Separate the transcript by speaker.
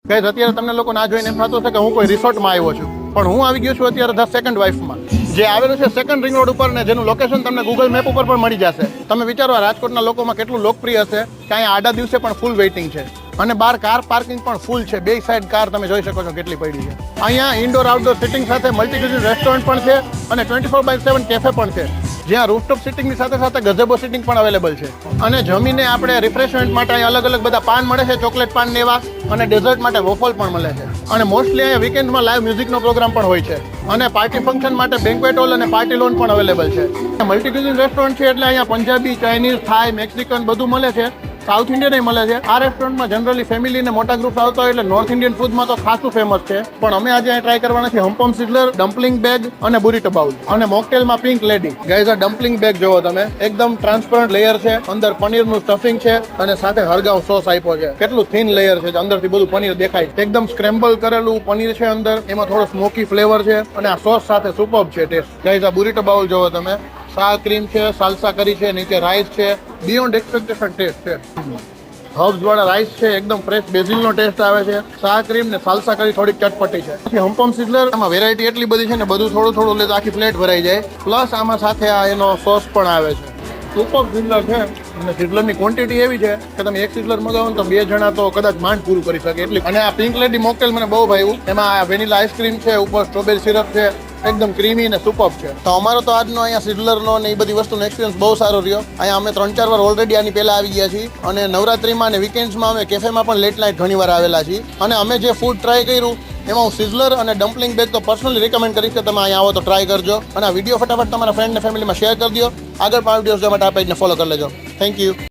Speaker 1: Guys અત્યારે તમને લોકો ના જોઈને એમ થતું હશે કે હું કોઈ રિસોર્ટમાં આવ્યો છું, પણ હું આવી ગયો છું અત્યારે ધ સેકન્ડ વાઇફમાં, જે આવેલું છે સેકન્ડ રિંગ રોડ ઉપર ને જેનું લોકેશન તમને ગૂગલ મેપ ઉપર પણ મળી જશે. તમે વિચારો આ રાજકોટના લોકોમાં કેટલું લોકપ્રિય હશે કે અહીંયા આડા દિવસે પણ ફૂલ વેઇટિંગ છે અને બહાર કાર પાર્કિંગ પણ ફૂલ છે. બે સાઈડ કાર તમે જોઈ શકો છો કેટલી પડી છે. અહીંયા ઇન્ડોર આઉટડોર સિટિંગ સાથે મલ્ટી ક્યુઝિન રેસ્ટોરન્ટ પણ છે અને 24/7 કેફે પણ છે, જ્યાં રૂફટોપ સિટિંગની સાથે સાથે ગઝેબો સિટિંગ પણ અવેલેબલ છે. અને જમીને આપણે રિફ્રેશમેન્ટ માટે અહીંયા અલગ અલગ બધા પાન મળે છે, ચોકલેટ પાન ને એવા, અને ડેઝર્ટ માટે વોફલ પણ મળે છે. અને મોસ્ટલી અહીંયા વીકેન્ડમાં લાઈવ મ્યુઝિકનો પ્રોગ્રામ પણ હોય છે અને પાર્ટી ફંક્શન માટે બેન્ક્વેટ હોલ અને પાર્ટી લોન પણ અવેલેબલ છે. મલ્ટી ક્યુઝિન રેસ્ટોરન્ટ છે એટલે અહીંયા પંજાબી, ચાઇનીઝ, થાઈ, મેક્સિકન બધું મળે છે. સાઉથ ઇન્ડિયન મળે છે. આ રેસ્ટોરન્ટમાં જનરલી ફેમિલી ને મોટા ગ્રુપ આવતા હોય એટલે નોર્થ ઇન્ડિયન ફૂડમાં તો ખાસું ફેમસ છે, પણ અમે આજે અહીં ટ્રાય કરવાના છે હમ્પમ સિઝલર, ડમ્પલિંગ બેગ અને બુરીટો બાઉલ અને મોકટેલમાં પિંક લેડી. ગાઈઝ આ ડમ્પલિંગ બેગ જોવો તમે, એકદમ ટ્રાન્સપરન્ટ લેયર છે, અંદર પનીરનું સ્ટફિંગ છે અને સાથે હરગાવ સોસ આપ્યો છે. કેટલું થિન લેયર છે, અંદરથી બધું પનીર દેખાય. એકદમ સ્ક્રેમ્બલ કરેલું પનીર છે અંદર, એમાં થોડો સ્મોકી ફ્લેવર છે અને આ સોસ સાથે સુપર્બ છે ટેસ્ટ. ગાઈઝ આ બુરીટો બાઉલ જોવો તમે, સાર ક્રીમ છે, સાલ્સા કરી છે, નીચે રાઈસ છે, બિયોન્ડ એક્સપેક્ટેશન ટેસ્ટ છે. હર્બ્સ વાળા રાઈસ છે, એકદમ ફ્રેશ બેઝિલનો ટેસ્ટ આવે છે. સાર ક્રીમ ને સાલ્સા કરી થોડીક ચટપટી છે. પછી હમ્પમ સિઝલર, આમાં વેરાયટી એટલી બધી છે ને બધું થોડું થોડું લે તો આખી પ્લેટ ભરાઈ જાય. પ્લસ આમાં સાથે આ એનો સોસ પણ આવે છે. સુપર સિઝલર છે અને સિઝલરની ક્વોન્ટિટી એવી છે કે તમે એક સિઝલર મગાવો ને તો 2 જણા તો કદાચ માંડ પૂરું કરી શકે એટલી. અને આ પિંક લેડી મોકટેલ મને બહુ ભાવ્યું. એમાં વેનીલા આઈસ્ક્રીમ છે, ઉપર સ્ટ્રોબેરી સિરપ છે, એકદમ ક્રીમી અને સુપર્બ છે. તો અમારો તો આજનો અહીંયા સિઝલરનો ને એ બધી વસ્તુનો એક્સપિરિયન્સ બહુ સારો રહ્યો. અહીંયા અમે 3-4 વાર ઓલરેડી આની પહેલા આવી ગયા છીએ અને નવરાત્રીમાં અને વીકેન્ડ્સમાં અમે કેફેમાં પણ લેટ નાઇટ ઘણી વાર આવેલા છીએ. અને અમે જે ફૂડ ટ્રાય કર્યું એમાં હું સિઝલર અને ડમ્પલિંગ બેગ તો પર્સનલી રેકમેન્ડ કરીશ કે તમે અહીંયા આવો તો ટ્રાય કરજો. અને આ વિડીયો ફટાફટ તમારા ફ્રેન્ડ અને ફેમિલીમાં શેર કરી દો. આગળ પણ વિડીયોઝ જોવા માટે આ પેજને ફોલો કરી લેજો. Thank you.